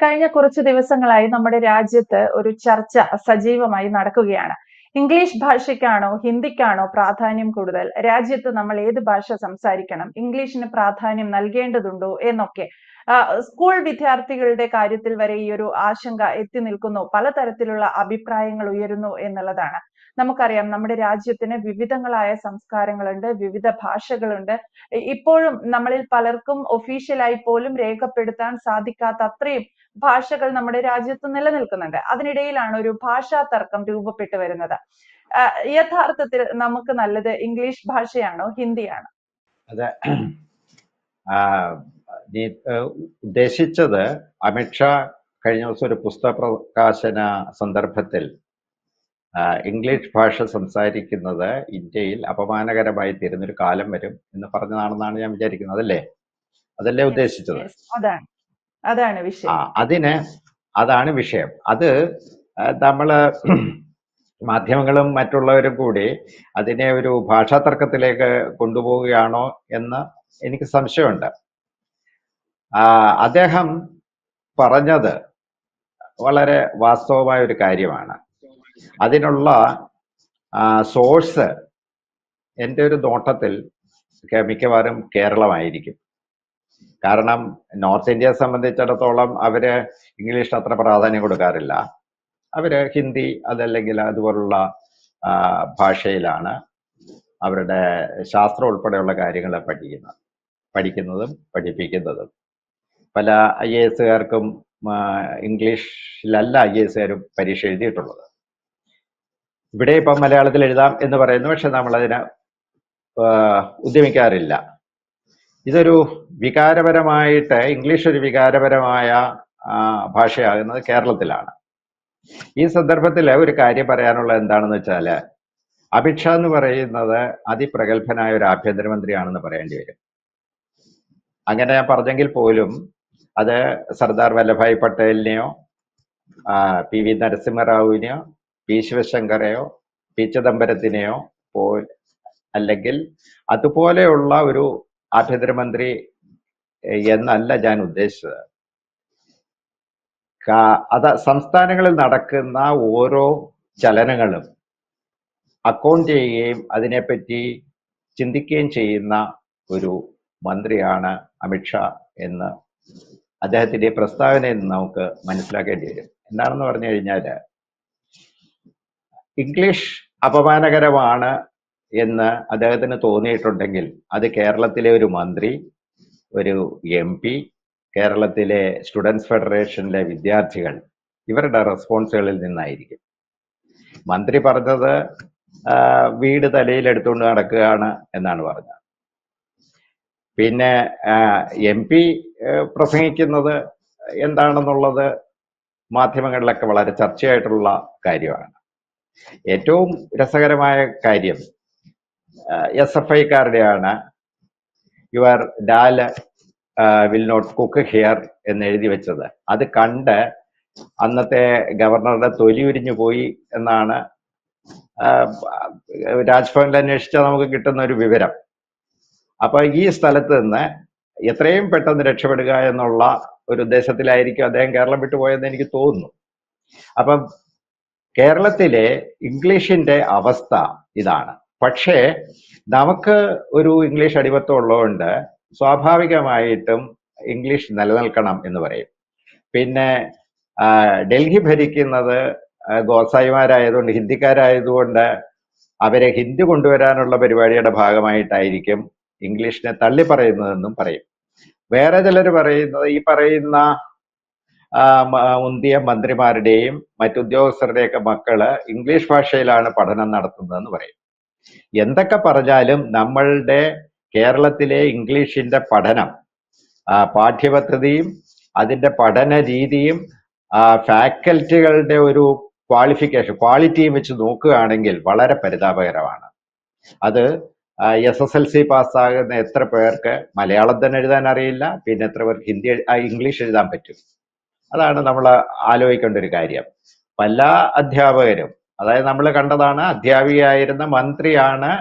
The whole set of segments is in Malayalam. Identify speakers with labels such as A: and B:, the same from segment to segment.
A: കഴിഞ്ഞ കുറച്ച് ദിവസങ്ങളായി നമ്മുടെ രാജ്യത്ത് ഒരു ചർച്ച സജീവമായി നടക്കുകയാണ്. ഇംഗ്ലീഷ് ഭാഷയ്ക്കാണോ ഹിന്ദിക്കാണോ പ്രാധാന്യം കൂടുതൽ? രാജ്യത്ത് നമ്മൾ ഏത് ഭാഷ സംസാരിക്കണം? ഇംഗ്ലീഷിന് പ്രാധാന്യം നൽകേണ്ടതുണ്ടോ എന്നൊക്കെ സ്കൂൾ വിദ്യാർത്ഥികളുടെ കാര്യത്തിൽ വരെ ഈ ഒരു ആശങ്ക എത്തി നിൽക്കുന്നു. പലതരത്തിലുള്ള അഭിപ്രായങ്ങൾ ഉയരുന്നു എന്നുള്ളതാണ്. നമുക്കറിയാം നമ്മുടെ രാജ്യത്തിന് വിവിധങ്ങളായ സംസ്കാരങ്ങളുണ്ട്, വിവിധ ഭാഷകളുണ്ട്. ഇപ്പോഴും നമ്മളിൽ പലർക്കും ഒഫീഷ്യലായി പോലും രേഖപ്പെടുത്താൻ സാധിക്കാത്ത അത്രയും ഭാഷകൾ നമ്മുടെ രാജ്യത്ത് നിലനിൽക്കുന്നുണ്ട്. അതിനിടയിലാണ് ഒരു ഭാഷാ തർക്കം രൂപപ്പെട്ടു വരുന്നത്. യഥാർത്ഥത്തിൽ നമുക്ക് നല്ലത് ഇംഗ്ലീഷ് ഭാഷയാണോ ഹിന്ദിയാണോ?
B: അതെ, നീ ഉദ്ദേശിച്ചത് അമിത്ഷാ കഴിഞ്ഞ ദിവസം ഒരു പുസ്തക പ്രകാശന സന്ദർഭത്തിൽ ഇംഗ്ലീഷ് ഭാഷ സംസാരിക്കുന്നത് ഇന്ത്യയിൽ അപമാനകരമായി തീരുന്നൊരു കാലം വരും എന്ന് പറഞ്ഞതാണെന്നാണ് ഞാൻ വിചാരിക്കുന്നത്. അതല്ലേ ഉദ്ദേശിച്ചത്?
A: അതാണ് വിഷയം.
B: അതാണ് വിഷയം. അത് നമ്മള് മാധ്യമങ്ങളും മറ്റുള്ളവരും കൂടി അതിനെ ഒരു ഭാഷാ തർക്കത്തിലേക്ക് കൊണ്ടുപോവുകയാണോ എന്ന് എനിക്ക് സംശയമുണ്ട്. അദ്ദേഹം പറഞ്ഞത് വളരെ വാസ്തവമായ ഒരു കാര്യമാണ്. അതിനുള്ള സോഴ്സ് എൻ്റെ ഒരു നോട്ടത്തിൽ മിക്കവാറും കേരളമായിരിക്കും. കാരണം നോർത്ത് ഇന്ത്യയെ സംബന്ധിച്ചിടത്തോളം അവര് ഇംഗ്ലീഷിന് അത്ര പ്രാധാന്യം കൊടുക്കാറില്ല. അവര് ഹിന്ദി അതല്ലെങ്കിൽ അതുപോലുള്ള ഭാഷയിലാണ് അവരുടെ ശാസ്ത്രം ഉൾപ്പെടെയുള്ള കാര്യങ്ങൾ പഠിക്കുന്നതും പഠിപ്പിക്കുന്നതും. പല IAS ഇംഗ്ലീഷിലല്ല IAS പരീക്ഷ എഴുതിയിട്ടുള്ളത്. ഇവിടെ ഇപ്പം മലയാളത്തിൽ എഴുതാം എന്ന് പറയുന്നു, പക്ഷെ നമ്മളതിനെ ഉദ്യമിക്കാറില്ല. ഇതൊരു വികാരപരമായിട്ട് ഇംഗ്ലീഷ് ഒരു വികാരപരമായ ഭാഷയാകുന്നത് കേരളത്തിലാണ്. ഈ സന്ദർഭത്തിൽ ഒരു കാര്യം പറയാനുള്ളത് എന്താണെന്ന് വെച്ചാൽ, അമിത്ഷാ എന്ന് പറയുന്നത് അതിപ്രഗത്ഭനായ ഒരു ആഭ്യന്തരമന്ത്രിയാണെന്ന് പറയേണ്ടി വരും. അങ്ങനെ ഞാൻ പറഞ്ഞെങ്കിൽ പോലും അത് Sardar Vallabhbhai പട്ടേലിനെയോ PV നരസിംഹറാവുവിനെയോ P ശിവശങ്കറെയോ P ചിദംബരത്തിനെയോ അല്ലെങ്കിൽ അതുപോലെയുള്ള ഒരു ആഭ്യന്തരമന്ത്രി എന്നല്ല ഞാൻ ഉദ്ദേശിച്ചത്. അത് സംസ്ഥാനങ്ങളിൽ നടക്കുന്ന ഓരോ ചലനങ്ങളും അക്കൗണ്ട് ചെയ്യുകയും അതിനെപ്പറ്റി ചിന്തിക്കുകയും ചെയ്യുന്ന ഒരു മന്ത്രിയാണ് അമിത്ഷാ എന്ന് അദ്ദേഹത്തിന്റെ പ്രസ്താവനയിൽ നിന്ന് നമുക്ക് മനസ്സിലാക്കേണ്ടി വരും. എന്താണെന്ന് പറഞ്ഞു കഴിഞ്ഞാൽ, ഇംഗ്ലീഷ് അപമാനകരമാണ് എന്ന് അദ്ദേഹത്തിന് തോന്നിയിട്ടുണ്ടെങ്കിൽ അത് കേരളത്തിലെ ഒരു മന്ത്രി, ഒരു MP, കേരളത്തിലെ സ്റ്റുഡൻസ് ഫെഡറേഷനിലെ വിദ്യാർത്ഥികൾ ഇവരുടെ റെസ്പോൺസുകളിൽ നിന്നായിരിക്കും. മന്ത്രി പറഞ്ഞത് വീട് തലയിൽ എടുത്തുകൊണ്ട് നടക്കുകയാണ് എന്നാണ് പറഞ്ഞത്. പിന്നെ MP പ്രസംഗിക്കുന്നത് എന്താണെന്നുള്ളത് മാധ്യമങ്ങളിലൊക്കെ വളരെ ചർച്ചയായിട്ടുള്ള കാര്യമാണ്. ഏറ്റവും രസകരമായ കാര്യം SFIക്കാരുടെയാണ്. Your dal will not cook here എന്ന് എഴുതി വെച്ചത്. അത് കണ്ട് അന്നത്തെ ഗവർണറുടെ തൊലി ഉരിഞ്ഞു പോയി എന്നാണ് രാജ്ഭവനിൽ അന്വേഷിച്ചാൽ നമുക്ക് കിട്ടുന്ന ഒരു വിവരം. അപ്പൊ ഈ സ്ഥലത്ത് നിന്ന് എത്രയും പെട്ടെന്ന് രക്ഷപ്പെടുക എന്നുള്ള ഒരു ഉദ്ദേശത്തിലായിരിക്കും അദ്ദേഹം കേരളം വിട്ടുപോയെന്ന് എനിക്ക് തോന്നുന്നു. അപ്പം കേരളത്തിലെ ഇംഗ്ലീഷിന്റെ അവസ്ഥ ഇതാണ്. പക്ഷേ നമുക്ക് ഒരു ഇംഗ്ലീഷ് അടിമത്തം ഉള്ളതുകൊണ്ട് സ്വാഭാവികമായിട്ടും ഇംഗ്ലീഷ് നിലനിൽക്കണം എന്ന് പറയും. പിന്നെ ഡൽഹി ഭരിക്കുന്നത് ഗോസായിമാരായതുകൊണ്ട്, ഹിന്ദിക്കാരായതുകൊണ്ട് അവരെ ഹിന്ദി കൊണ്ടുവരാനുള്ള പരിപാടിയുടെ ഭാഗമായിട്ടായിരിക്കും ഇംഗ്ലീഷിനെ തള്ളി പറയുന്നതെന്നും പറയും. വേറെ ചിലർ പറയുന്നത് ഈ പറയുന്ന മുന്തിയ മന്ത്രിമാരുടെയും മറ്റുദ്യോഗസ്ഥരുടെയൊക്കെ മക്കള് ഇംഗ്ലീഷ് ഭാഷയിലാണ് പഠനം നടത്തുന്നതെന്ന് പറയും. എന്തൊക്കെ പറഞ്ഞാലും നമ്മളുടെ കേരളത്തിലെ ഇംഗ്ലീഷിന്റെ പഠനം, പാഠ്യപദ്ധതിയും അതിന്റെ പഠന രീതിയും ഫാക്കൽറ്റികളുടെ ഒരു ക്വാളിറ്റിയും വെച്ച് നോക്കുകയാണെങ്കിൽ വളരെ പരിതാപകരമാണ്. അത് SSLC പാസ്സാകുന്ന എത്ര പേർക്ക് മലയാളം തന്നെ എഴുതാൻ അറിയില്ല, പിന്നെ എത്ര പേർക്ക് ഇംഗ്ലീഷ് എഴുതാൻ പറ്റും? അതാണ് നമ്മൾ ആലോചിക്കേണ്ട ഒരു കാര്യം. പല അധ്യാപകരും, അതായത് നമ്മൾ കണ്ടതാണ്, അധ്യാപികയായിരുന്ന മന്ത്രിയാണ്,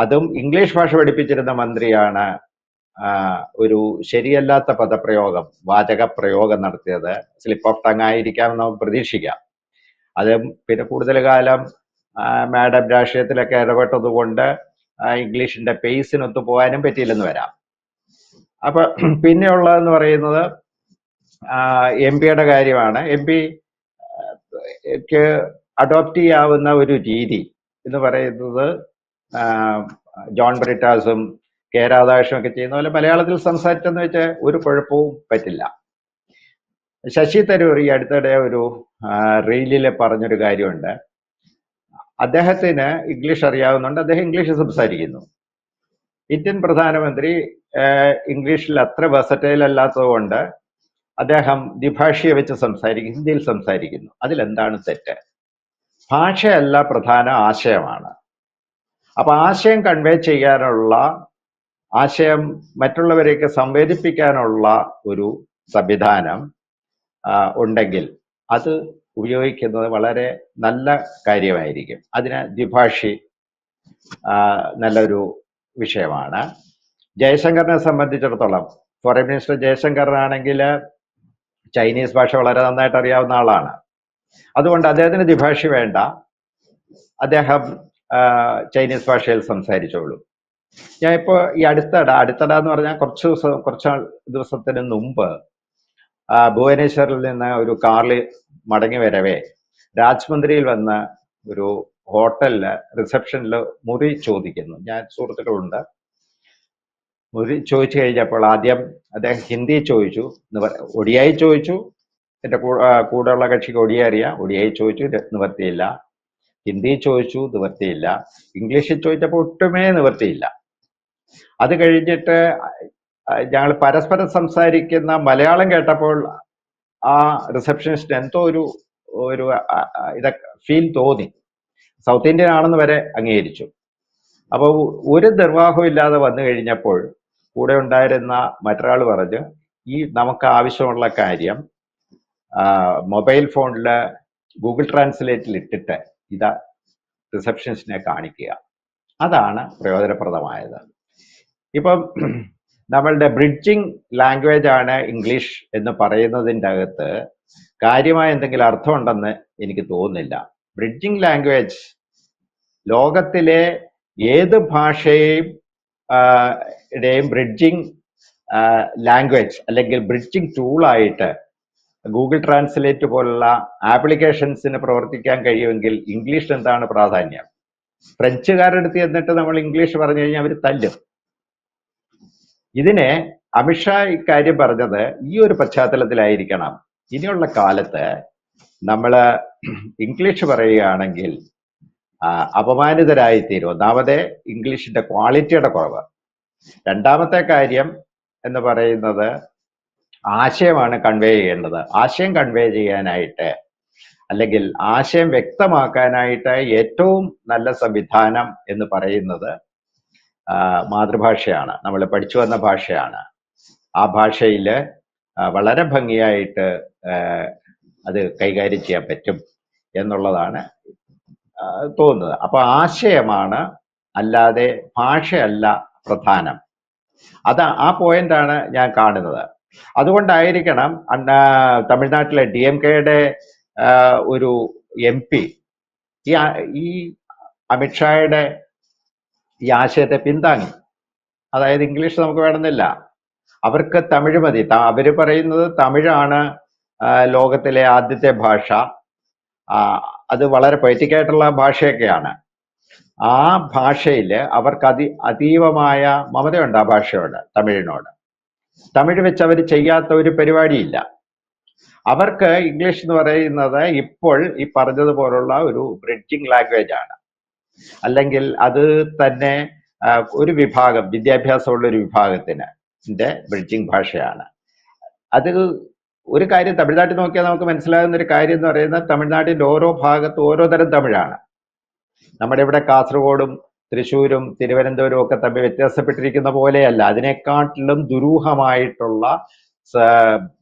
B: അതും ഇംഗ്ലീഷ് ഭാഷ പഠിപ്പിച്ചിരുന്ന മന്ത്രിയാണ് ഒരു ശരിയല്ലാത്ത പദപ്രയോഗം വാചക പ്രയോഗം നടത്തിയത് സ്ലിപ്പ് ഓഫ് ടങ് ആയിരിക്കാം നമുക്ക് പ്രതീക്ഷിക്കാം. അത് പിന്നെ കൂടുതൽ കാലം മാഡം രാഷ്ട്രീയത്തിലൊക്കെ ഇടപെട്ടത് കൊണ്ട് ഇംഗ്ലീഷിന്റെ പേസിനൊത്തു പോകാനും പറ്റിയില്ലെന്ന് വരാം. അപ്പൊ പിന്നെയുള്ളതെന്ന് പറയുന്നത് എം പിയുടെ കാര്യമാണ്. എം പിക്ക് അഡോപ്റ്റ് ചെയ്യാവുന്ന ഒരു രീതി എന്ന് പറയുന്നത് ജോൺ ബ്രിട്ടാസും കെ രാധാകൃഷ്ണനും ഒക്കെ ചെയ്യുന്ന പോലെ മലയാളത്തിൽ സംസാരിച്ചെന്ന് വെച്ചാൽ ഒരു കുഴപ്പവും പറ്റില്ല. ശശി തരൂർ ഈ അടുത്തിടെ ഒരു റീലിൽ പറഞ്ഞൊരു കാര്യമുണ്ട്. അദ്ദേഹത്തിന് ഇംഗ്ലീഷ് അറിയാവുന്നുണ്ട്, അദ്ദേഹം ഇംഗ്ലീഷ് സംസാരിക്കുന്നു. ഇന്ത്യൻ പ്രധാനമന്ത്രി ഇംഗ്ലീഷിൽ അത്ര വെസറ്റൈൽ അല്ലാത്തത് കൊണ്ട് അദ്ദേഹം ദ്വിഭാഷയെ വെച്ച് സംസാരിക്കും, ഹിന്ദിയിൽ സംസാരിക്കുന്നു. അതിലെന്താണ് തെറ്റ്? ഭാഷയല്ല പ്രധാന, ആശയമാണ്. അപ്പൊ ആശയം കൺവേ ചെയ്യാനുള്ള, ആശയം മറ്റുള്ളവരെയൊക്കെ സംവേദിപ്പിക്കാനുള്ള ഒരു സംവിധാനം ഉണ്ടെങ്കിൽ അത് ഉപയോഗിക്കുന്നത് വളരെ നല്ല കാര്യമായിരിക്കും. അതിന് ദ്വിഭാഷി നല്ലൊരു വിഷയമാണ്. ജയശങ്കറിനെ സംബന്ധിച്ചിടത്തോളം, ഫോറിൻ മിനിസ്റ്റർ ജയശങ്കറിനാണെങ്കിൽ ചൈനീസ് ഭാഷ വളരെ നന്നായിട്ട് അറിയാവുന്ന ആളാണ്. അതുകൊണ്ട് അദ്ദേഹത്തിന് ദ്വിഭാഷി വേണ്ട, അദ്ദേഹം ചൈനീസ് ഭാഷയിൽ സംസാരിച്ചോളൂ. ഞാൻ ഇപ്പോൾ ഈ അടുത്തിട എന്ന് പറഞ്ഞാൽ കുറച്ച് ദിവസത്തിന് മുമ്പ് ഭുവനേശ്വറിൽ നിന്ന് ഒരു കാറിൽ മടങ്ങി വരവേ രാജ്മന്ദ്രിയിൽ വന്ന് ഒരു ഹോട്ടലില് റിസപ്ഷനിൽ മുറി ചോദിക്കുന്നു. ഞാൻ സുഹൃത്തുക്കളുണ്ട്. മുറി ചോദിച്ചു കഴിഞ്ഞപ്പോൾ ആദ്യം അദ്ദേഹം ഹിന്ദി ചോദിച്ചു, ഒഡിയായി ചോദിച്ചു. എൻ്റെ കൂടെയുള്ള കക്ഷിക്ക് ഒഡിയ അറിയാം. ഒഡിയായി ചോദിച്ചു, നിവർത്തിയില്ല. ഹിന്ദി ചോദിച്ചു, നിവർത്തിയില്ല. ഇംഗ്ലീഷിൽ ചോദിച്ചപ്പോൾ ഒട്ടുമേ നിവർത്തിയില്ല. അത് കഴിഞ്ഞിട്ട് ഞങ്ങൾ പരസ്പരം സംസാരിക്കുന്ന മലയാളം കേട്ടപ്പോൾ ആ റിസപ്ഷനിസ്റ്റ് എന്തോ ഒരു ഇതൊക്കെ ഫീൽ തോന്നി. സൗത്ത് ഇന്ത്യൻ ആണെന്ന് വരെ അംഗീകരിച്ചു. അപ്പോൾ ഒരു നിർവാഹവും ഇല്ലാതെ വന്നു കഴിഞ്ഞപ്പോൾ കൂടെ ഉണ്ടായിരുന്ന മറ്റൊരാൾ പറഞ്ഞു, ഈ നമുക്ക് ആവശ്യമുള്ള കാര്യം മൊബൈൽ ഫോണിൽ ഗൂഗിൾ ട്രാൻസ്ലേറ്റിൽ ഇട്ടിട്ട് ഇതാ റിസപ്ഷനിസ്റ്റിനെ കാണിക്കുക. അതാണ് പ്രയോജനപ്രദമായത്. ഇപ്പം നമ്മളുടെ ബ്രിഡ്ജിങ് ലാംഗ്വേജ് ആണ് ഇംഗ്ലീഷ് എന്ന് പറയുന്നതിൻ്റെ അകത്ത് കാര്യമായ എന്തെങ്കിലും അർത്ഥമുണ്ടെന്ന് എനിക്ക് തോന്നുന്നില്ല. ബ്രിഡ്ജിങ് ലാംഗ്വേജ് ലോകത്തിലെ ഏത് ഭാഷയുടെയും ബ്രിഡ്ജിങ് ലാംഗ്വേജ് അല്ലെങ്കിൽ ബ്രിഡ്ജിങ് ടൂളായിട്ട് ഗൂഗിൾ ട്രാൻസ്ലേറ്റ് പോലുള്ള ആപ്ലിക്കേഷൻസിന് പ്രവർത്തിക്കാൻ കഴിയുമെങ്കിൽ ഇംഗ്ലീഷ് എന്താണ് പ്രാധാന്യം? ഫ്രഞ്ചുകാരുടെ അടുത്ത് എന്നിട്ട് നമ്മൾ ഇംഗ്ലീഷ് പറഞ്ഞു കഴിഞ്ഞാൽ അവർ തല്ലും. ഇതിനെ അമിത്ഷാ ഇക്കാര്യം പറഞ്ഞത് ഈ ഒരു പശ്ചാത്തലത്തിലായിരിക്കണം. ഇനിയുള്ള കാലത്ത് നമ്മൾ ഇംഗ്ലീഷ് പറയുകയാണെങ്കിൽ അപമാനിതരായിത്തീരും. ഒന്നാമത് ഇംഗ്ലീഷിന്റെ ക്വാളിറ്റിയുടെ കുറവ്. രണ്ടാമത്തെ കാര്യം എന്ന് പറയുന്നത് ആശയമാണ് കൺവേ ചെയ്യേണ്ടത്. ആശയം കൺവേ ചെയ്യാനായിട്ട് അല്ലെങ്കിൽ ആശയം വ്യക്തമാക്കാനായിട്ട് ഏറ്റവും നല്ല സംവിധാനം എന്ന് പറയുന്നത് മാതൃഭാഷയാണ്. നമ്മൾ പഠിച്ചു വന്ന ഭാഷയാണ്. ആ ഭാഷയിൽ വളരെ ഭംഗിയായിട്ട് അത് കൈകാര്യം ചെയ്യാൻ പറ്റും എന്നുള്ളതാണ് തോന്നുന്നത്. അപ്പൊ ആശയമാണ്, അല്ലാതെ ഭാഷയല്ല പ്രധാനം. ആ പോയിന്റാണ് ഞാൻ കാണുന്നത്. അതുകൊണ്ടായിരിക്കണം തമിഴ്നാട്ടിലെ DMK-യുടെ ഒരു MP ഈ അമിത്ഷായുടെ ഈ ആശയത്തെ പിന്താങ്ങി. അതായത് ഇംഗ്ലീഷ് നമുക്ക് വേണമെന്നില്ല, അവർക്ക് തമിഴ് മതി. അവര് പറയുന്നത് തമിഴാണ് ലോകത്തിലെ ആദ്യത്തെ ഭാഷ. അത് വളരെ പൊയറ്റിക്കായിട്ടുള്ള ഭാഷയൊക്കെയാണ്. ആ ഭാഷയിൽ അവർക്ക് അതീവമായ മമതയുണ്ട് ആ ഭാഷയോട്, തമിഴിനോട്. തമിഴ് വെച്ച് അവർ ചെയ്യാത്ത ഒരു പരിപാടിയില്ല. അവർക്ക് ഇംഗ്ലീഷ് എന്ന് പറയുന്നത് ഇപ്പോൾ ഈ പറഞ്ഞതുപോലുള്ള ഒരു ബ്രിഡ്ജിങ് ലാംഗ്വേജ് ആണ്. അല്ലെങ്കിൽ അത് തന്നെ ഒരു വിഭാഗം, വിദ്യാഭ്യാസമുള്ള ഒരു വിഭാഗത്തിന് ബ്രിഡ്ജിങ് ഭാഷയാണ്. അത് ഒരു കാര്യം തമിഴ്നാട്ടിൽ നോക്കിയാൽ നമുക്ക് മനസ്സിലാകുന്ന ഒരു കാര്യം എന്ന് പറയുന്നത് തമിഴ്നാട്ടിൻ്റെ ഓരോ ഭാഗത്തും ഓരോ തരം തമിഴാണ്. നമ്മുടെ ഇവിടെ കാസർഗോഡും തൃശ്ശൂരും തിരുവനന്തപുരവും ഒക്കെ തമ്മിൽ വ്യത്യാസപ്പെട്ടിരിക്കുന്ന പോലെയല്ല. അതിനെക്കാട്ടിലും ദുരൂഹമായിട്ടുള്ള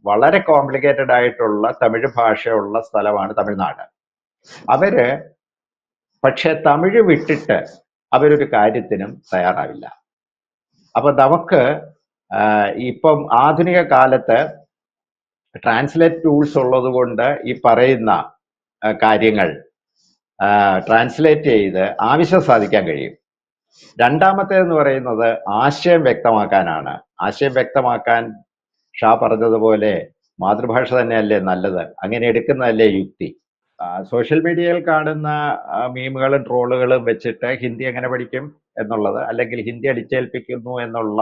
B: വളരെ കോംപ്ലിക്കേറ്റഡ് ആയിട്ടുള്ള തമിഴ് ഭാഷയുള്ള സ്ഥലമാണ് തമിഴ്നാട്. അവര് പക്ഷെ തമിഴ് വിട്ടിട്ട് അവരൊരു കാര്യത്തിനും തയ്യാറാവില്ല. അപ്പൊ നമുക്ക് ഇപ്പം ആധുനിക കാലത്ത് ട്രാൻസ്ലേറ്റ് ടൂൾസ് ഉള്ളത് കൊണ്ട് ഈ പറയുന്ന കാര്യങ്ങൾ ട്രാൻസ്ലേറ്റ് ചെയ്ത് ആവശ്യം സാധിക്കാൻ കഴിയും. രണ്ടാമത്തേതെന്ന് പറയുന്നത് ആശയം വ്യക്തമാക്കാനാണ്. ആശയം വ്യക്തമാക്കാൻ ഷാ പറഞ്ഞതുപോലെ മാതൃഭാഷ തന്നെയല്ലേ നല്ലത്, അങ്ങനെ എടുക്കുന്നതല്ലേ യുക്തി. സോഷ്യൽ മീഡിയയിൽ കാണുന്ന മീമുകളും ട്രോളുകളും വെച്ചിട്ട് ഹിന്ദി എങ്ങനെ പഠിക്കും എന്നുള്ളത്, അല്ലെങ്കിൽ ഹിന്ദി അടിച്ചേൽപ്പിക്കുന്നു എന്നുള്ള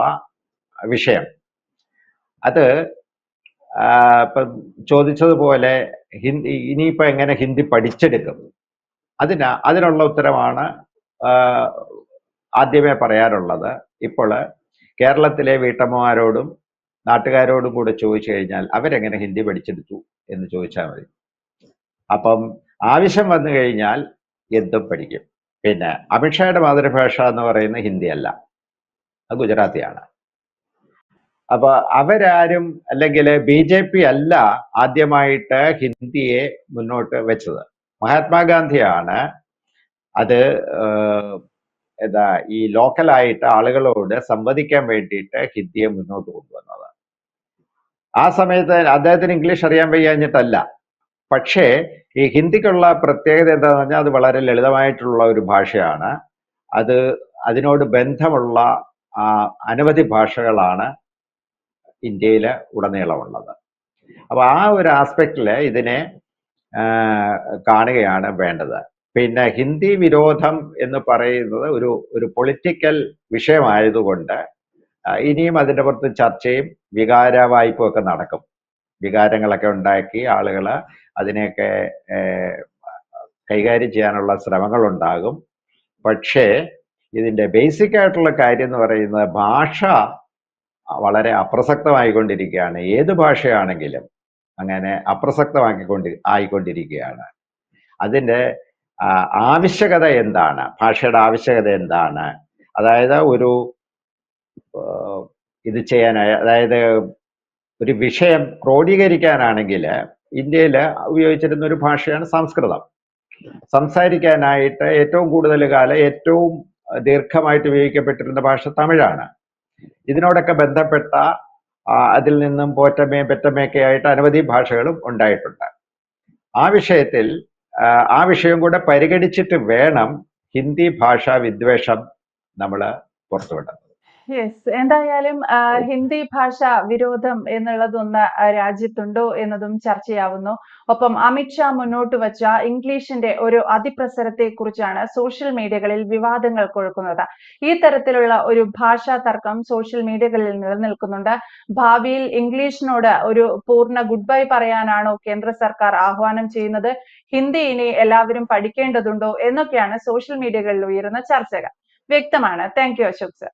B: വിഷയം, അത് ഇപ്പം ചോദിച്ചതുപോലെ ഇനിയിപ്പോ എങ്ങനെ ഹിന്ദി പഠിച്ചെടുക്കും, അതിനുള്ള ഉത്തരമാണ് ആദ്യമേ പറയാനുള്ളത്. ഇപ്പോൾ കേരളത്തിലെ വീട്ടമ്മമാരോടും നാട്ടുകാരോടും കൂടെ ചോദിച്ചു കഴിഞ്ഞാൽ അവരെങ്ങനെ ഹിന്ദി പഠിച്ചെടുത്തു എന്ന് ചോദിച്ചാൽ മതി. അപ്പം ആവശ്യം വന്നു കഴിഞ്ഞാൽ എന്തും പഠിക്കും. പിന്നെ അമിത്ഷായുടെ മാതൃഭാഷ എന്ന് പറയുന്നത് ഹിന്ദി അല്ല, അത് ഗുജറാത്തിയാണ്. അപ്പൊ അവരാരും, അല്ലെങ്കിൽ BJP അല്ല ആദ്യമായിട്ട് ഹിന്ദിയെ മുന്നോട്ട് വെച്ചത്. മഹാത്മാഗാന്ധിയാണ് അത് ഈ ലോക്കലായിട്ട് ആളുകളോട് സംവദിക്കാൻ വേണ്ടിയിട്ട് ഹിന്ദിയെ മുന്നോട്ട് കൊണ്ടുവന്നത്. ആ സമയത്ത് അദ്ദേഹത്തിന് ഇംഗ്ലീഷ് അറിയാൻ വയ്യാഞ്ഞിട്ടല്ല. പക്ഷേ ഈ ഹിന്ദിക്കുള്ള പ്രത്യേകത എന്താണെന്ന് പറഞ്ഞാൽ അത് വളരെ ലളിതമായിട്ടുള്ള ഒരു ഭാഷയാണ്. അതിനോട് ബന്ധമുള്ള അനവധി ഭാഷകളാണ് ഇന്ത്യയിൽ ഉടനീളമുള്ളത്. അപ്പൊ ആ ഒരു ആസ്പെക്റ്റില് ഇതിനെ കാണുകയാണ് വേണ്ടത്. പിന്നെ ഹിന്ദി വിരോധം എന്ന് പറയുന്നത് ഒരു പൊളിറ്റിക്കൽ വിഷയമായതുകൊണ്ട് ഇനിയും അതിൻ്റെ പുറത്ത് ചർച്ചയും വികാര വായ്പയും ഒക്കെ നടക്കും. വികാരങ്ങളൊക്കെ ഉണ്ടാക്കി ആളുകൾ അതിനെയൊക്കെ കൈകാര്യം ചെയ്യാനുള്ള ശ്രമങ്ങൾ ഉണ്ടാകും. പക്ഷേ ഇതിൻ്റെ ബേസിക് ആയിട്ടുള്ള കാര്യം എന്ന് പറയുന്നത് ഭാഷ വളരെ അപ്രസക്തമായിക്കൊണ്ടിരിക്കുകയാണ്. ഏത് ഭാഷയാണെങ്കിലും അങ്ങനെ ആയിക്കൊണ്ടിരിക്കുകയാണ്. അതിൻ്റെ ആവശ്യകത എന്താണ്, ഭാഷയുടെ ആവശ്യകത എന്താണ്, അതായത് ഇത് ചെയ്യാനായി, അതായത് ഒരു വിഷയം ക്രോഡീകരിക്കാനാണെങ്കിൽ ഇന്ത്യയിൽ ഉപയോഗിച്ചിരുന്ന ഒരു ഭാഷയാണ് സംസ്കൃതം. സംസാരിക്കാനായിട്ട് ഏറ്റവും കൂടുതൽ കാലം ഏറ്റവും ദീർഘമായിട്ട് ഉപയോഗിക്കപ്പെട്ടിരുന്ന ഭാഷ തമിഴാണ്. ഇതിനോടൊക്കെ ബന്ധപ്പെട്ട അതിൽ നിന്നും പോറ്റമ്മയും പെറ്റമ്മയൊക്കെ ആയിട്ട് അനവധി ഭാഷകളും ഉണ്ടായിട്ടുണ്ട്. ആ വിഷയത്തിൽ ആ വിഷയം കൂടെ പരിഗണിച്ചിട്ട് വേണം ഹിന്ദി ഭാഷാ വിദ്വേഷം നമ്മൾ പുറത്തുവിടുന്നത്.
A: യെസ്, എന്തായാലും ഹിന്ദി ഭാഷ വിരോധം എന്നുള്ളതൊന്ന് രാജ്യത്തുണ്ടോ എന്നതും ചർച്ചയാവുന്നു. ഒപ്പം അമിത്ഷാ മുന്നോട്ട് വച്ച ഇംഗ്ലീഷിന്റെ ഒരു അതിപ്രസരത്തെ കുറിച്ചാണ് സോഷ്യൽ മീഡിയകളിൽ വിവാദങ്ങൾ കൊഴുക്കുന്നത്. ഈ തരത്തിലുള്ള ഒരു ഭാഷാ തർക്കം സോഷ്യൽ മീഡിയകളിൽ നിലനിൽക്കുന്നുണ്ട്. ഭാവിയിൽ ഇംഗ്ലീഷിനോട് ഒരു പൂർണ്ണ ഗുഡ് ബൈ പറയാനാണോ കേന്ദ്ര സർക്കാർ ആഹ്വാനം ചെയ്യുന്നത്? ഹിന്ദി ഇനി എല്ലാവരും പഠിക്കേണ്ടതുണ്ടോ എന്നൊക്കെയാണ് സോഷ്യൽ മീഡിയകളിൽ ഉയരുന്ന ചർച്ചകൾ. വ്യക്തമാണ്. Thank you Ashok sir.